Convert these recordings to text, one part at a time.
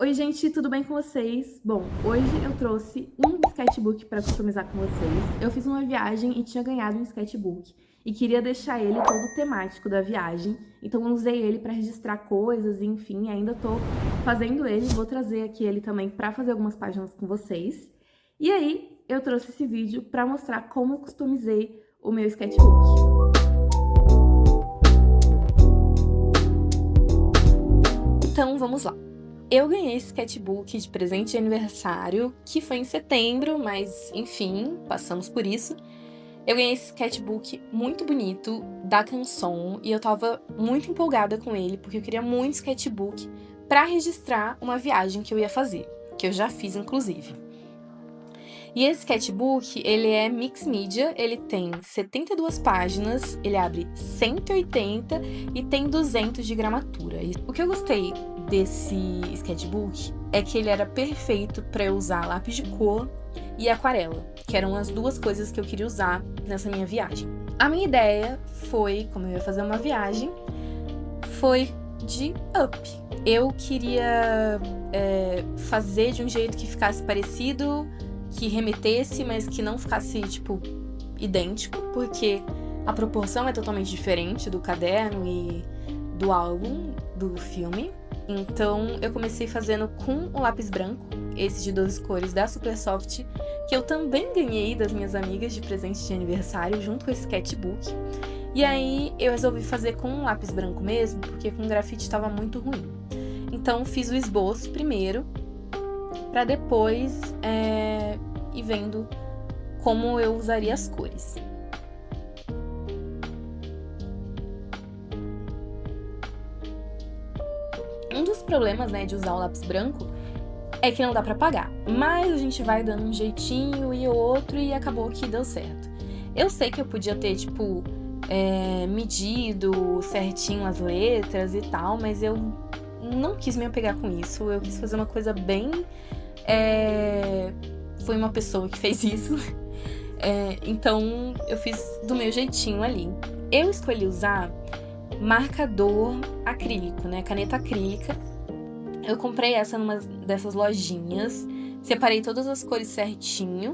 Oi, gente, tudo bem com vocês? Bom, hoje eu trouxe um sketchbook para customizar com vocês. Eu fiz uma viagem e tinha ganhado um sketchbook e queria deixar ele todo temático da viagem, então eu usei ele para registrar coisas e enfim, ainda tô fazendo ele, vou trazer aqui ele também para fazer algumas páginas com vocês. E aí, eu trouxe esse vídeo para mostrar como eu customizei o meu sketchbook. Então, vamos lá. Eu ganhei esse sketchbook de presente de aniversário, que foi em setembro, mas enfim, passamos por isso. Eu ganhei esse sketchbook muito bonito, da Canson, e eu tava muito empolgada com ele, porque eu queria muito sketchbook pra registrar uma viagem que eu ia fazer, que eu já fiz inclusive. E esse sketchbook, ele é mix media, ele tem 72 páginas, ele abre 180 e tem 200 de gramatura. O que eu gostei desse sketchbook é que ele era perfeito para eu usar lápis de cor e aquarela, que eram as duas coisas que eu queria usar nessa minha viagem. A minha ideia foi, como eu ia fazer uma viagem, foi de up. Eu queria fazer de um jeito que ficasse parecido, que remetesse, mas que não ficasse, tipo, idêntico, porque a proporção é totalmente diferente do caderno e do álbum, do filme. Então, eu comecei fazendo com o lápis branco, esse de 12 cores da Supersoft, que eu também ganhei das minhas amigas de presente de aniversário, junto com esse sketchbook. E aí, eu resolvi fazer com um lápis branco mesmo, porque com grafite estava muito ruim. Então, fiz o esboço primeiro, para depois ir vendo como eu usaria as cores. Um dos problemas, de usar o lápis branco é que não dá pra apagar, mas a gente vai dando um jeitinho e outro e acabou que deu certo. Eu sei que eu podia ter, medido certinho as letras e tal, mas eu não quis me apegar com isso, eu quis fazer uma coisa bem... Foi uma pessoa que fez isso, então eu fiz do meu jeitinho ali. Eu escolhi usar marcador acrílico, caneta acrílica. Eu comprei essa numa dessas lojinhas, separei todas as cores certinho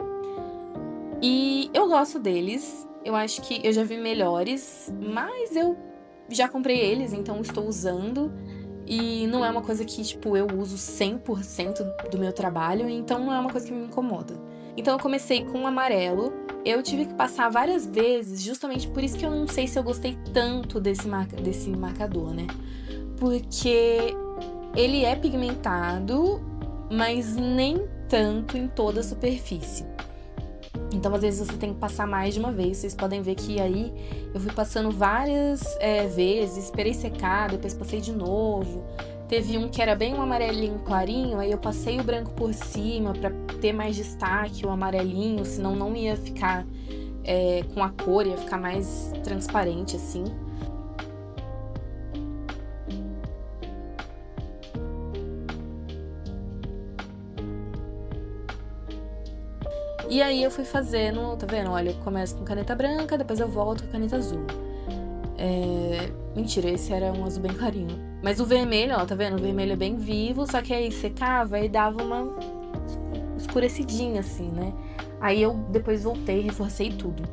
e eu gosto deles. Eu acho que eu já vi melhores, mas eu já comprei eles, então estou usando. E não é uma coisa que, eu uso 100% do meu trabalho, então não é uma coisa que me incomoda. Então eu comecei com o amarelo, eu tive que passar várias vezes, justamente por isso que eu não sei se eu gostei tanto desse marcador, Porque ele é pigmentado, mas nem tanto em toda a superfície. Então, às vezes, você tem que passar mais de uma vez. Vocês podem ver que aí eu fui passando várias vezes, esperei secar, depois passei de novo. Teve um que era bem um amarelinho clarinho, aí eu passei o branco por cima pra ter mais destaque, o amarelinho, senão não ia ficar com a cor, ia ficar mais transparente, assim. E aí eu fui fazendo, tá vendo? Olha, eu começo com caneta branca, depois eu volto com caneta azul. Mentira, esse era um azul bem clarinho. Mas o vermelho, ó, tá vendo? O vermelho é bem vivo, só que aí secava e dava uma escurecidinha, assim, Aí eu depois voltei, reforcei tudo.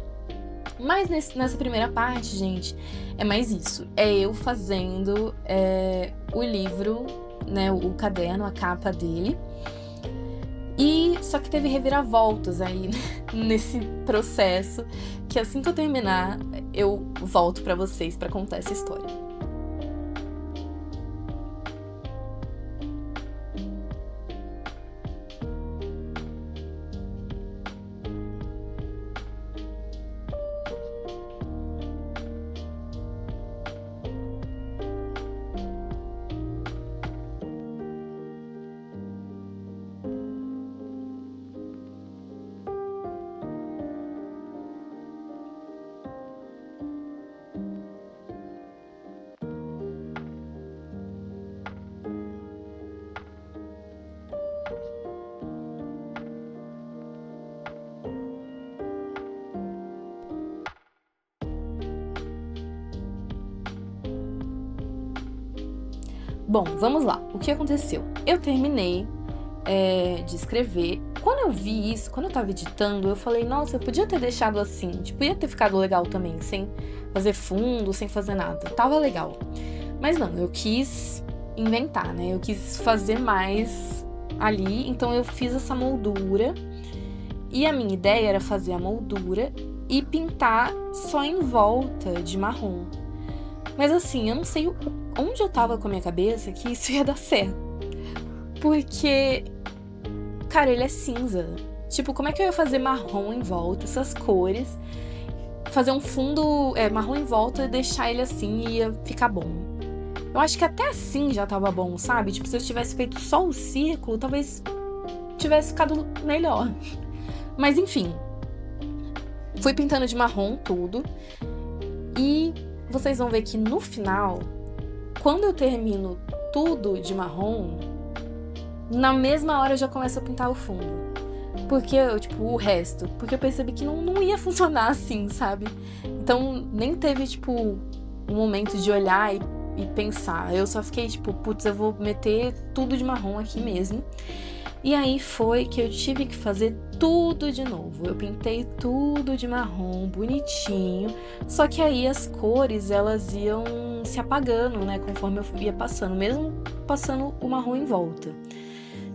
Mas nessa primeira parte, gente, é mais isso. É eu fazendo o livro, o caderno, a capa dele. E só que teve reviravoltas aí nesse processo, que assim que eu terminar, eu volto pra vocês pra contar essa história. Bom, vamos lá. O que aconteceu? Eu terminei de escrever. Quando eu vi isso, quando eu tava editando, eu falei, nossa, eu podia ter deixado assim, tipo, ia ter ficado legal também, sem fazer fundo, sem fazer nada. Tava legal. Mas não, eu quis inventar, né? Eu quis fazer mais ali, então eu fiz essa moldura. E a minha ideia era fazer a moldura e pintar só em volta de marrom. Mas assim, eu não sei onde eu tava com a minha cabeça que isso ia dar certo. Porque, cara, ele é cinza. Tipo, como é que eu ia fazer marrom em volta, essas cores, fazer um fundo marrom em volta e deixar ele assim e ia ficar bom. Eu acho que até assim já tava bom, sabe? Tipo, se eu tivesse feito só o círculo, talvez tivesse ficado melhor. Mas enfim, fui pintando de marrom tudo. E vocês vão ver que no final, quando eu termino tudo de marrom, na mesma hora eu já começo a pintar o fundo. Porque o resto. Porque eu percebi que não ia funcionar assim, sabe? Então, nem teve, um momento de olhar e pensar. Eu só fiquei, putz, eu vou meter tudo de marrom aqui mesmo. E aí foi que eu tive que fazer tudo de novo. Eu pintei tudo de marrom, bonitinho. Só que aí as cores, elas iam se apagando, né? Conforme eu ia passando, mesmo passando o marrom em volta.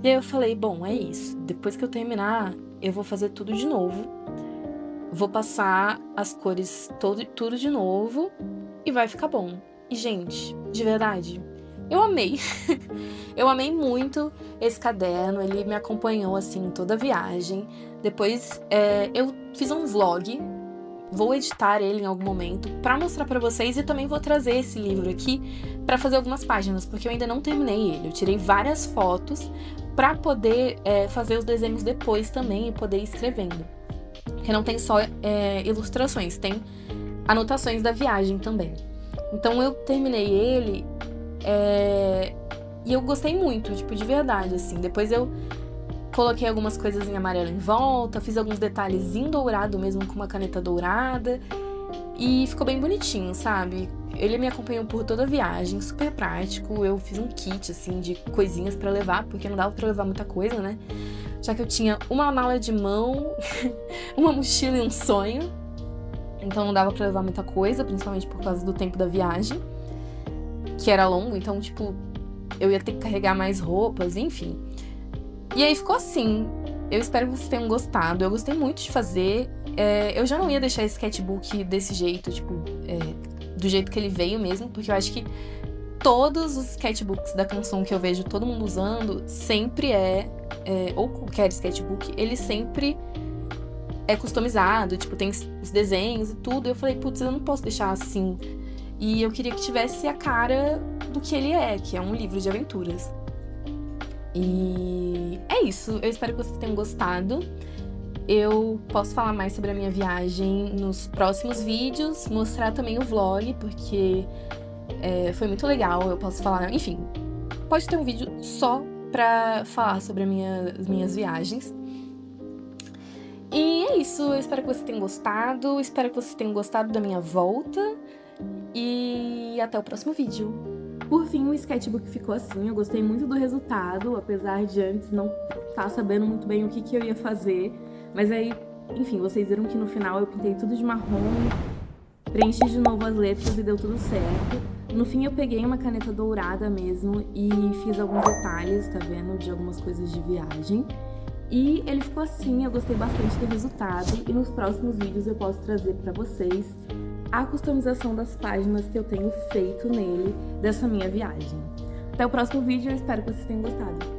E aí eu falei, bom, é isso. Depois que eu terminar, eu vou fazer tudo de novo. Vou passar as cores tudo de novo e vai ficar bom. E, gente, de verdade, eu amei. Eu amei muito esse caderno, ele me acompanhou, assim, toda a viagem. Depois, eu fiz um vlog, vou editar ele em algum momento pra mostrar pra vocês e também vou trazer esse livro aqui pra fazer algumas páginas, porque eu ainda não terminei ele. Eu tirei várias fotos pra poder fazer os desenhos depois também e poder ir escrevendo. Porque não tem só ilustrações, tem anotações da viagem também. Então eu terminei ele e eu gostei muito, de verdade, assim. Depois eu coloquei algumas coisas em amarelo em volta, fiz alguns detalhes em dourado mesmo, com uma caneta dourada. E ficou bem bonitinho, sabe? Ele me acompanhou por toda a viagem, super prático. Eu fiz um kit, assim, de coisinhas pra levar, porque não dava pra levar muita coisa, né? Já que eu tinha uma mala de mão, uma mochila e um sonho. Então não dava pra levar muita coisa, principalmente por causa do tempo da viagem, que era longo, então, eu ia ter que carregar mais roupas, enfim. E aí ficou assim. Eu espero que vocês tenham gostado. Eu gostei muito de fazer. Eu já não ia deixar esse sketchbook desse jeito, do jeito que ele veio mesmo, porque eu acho que todos os sketchbooks da Canson que eu vejo todo mundo usando, sempre ou qualquer sketchbook, ele sempre é customizado, tem os desenhos e tudo. Eu falei, putz, eu não posso deixar assim. E eu queria que tivesse a cara do que ele que é um livro de aventuras. E é isso, eu espero que vocês tenham gostado. Eu posso falar mais sobre a minha viagem nos próximos vídeos, mostrar também o vlog, porque foi muito legal. Eu posso falar, enfim, pode ter um vídeo só pra falar sobre as minhas viagens. E é isso, eu espero que vocês tenham gostado, espero que vocês tenham gostado da minha volta e até o próximo vídeo. Por fim, o sketchbook ficou assim, eu gostei muito do resultado, apesar de antes não estar sabendo muito bem o que eu ia fazer. Mas aí, enfim, vocês viram que no final eu pintei tudo de marrom, preenchi de novo as letras e deu tudo certo. No fim eu peguei uma caneta dourada mesmo e fiz alguns detalhes, tá vendo, de algumas coisas de viagem. E ele ficou assim, eu gostei bastante do resultado e nos próximos vídeos eu posso trazer pra vocês a customização das páginas que eu tenho feito nele, dessa minha viagem. Até o próximo vídeo, eu espero que vocês tenham gostado.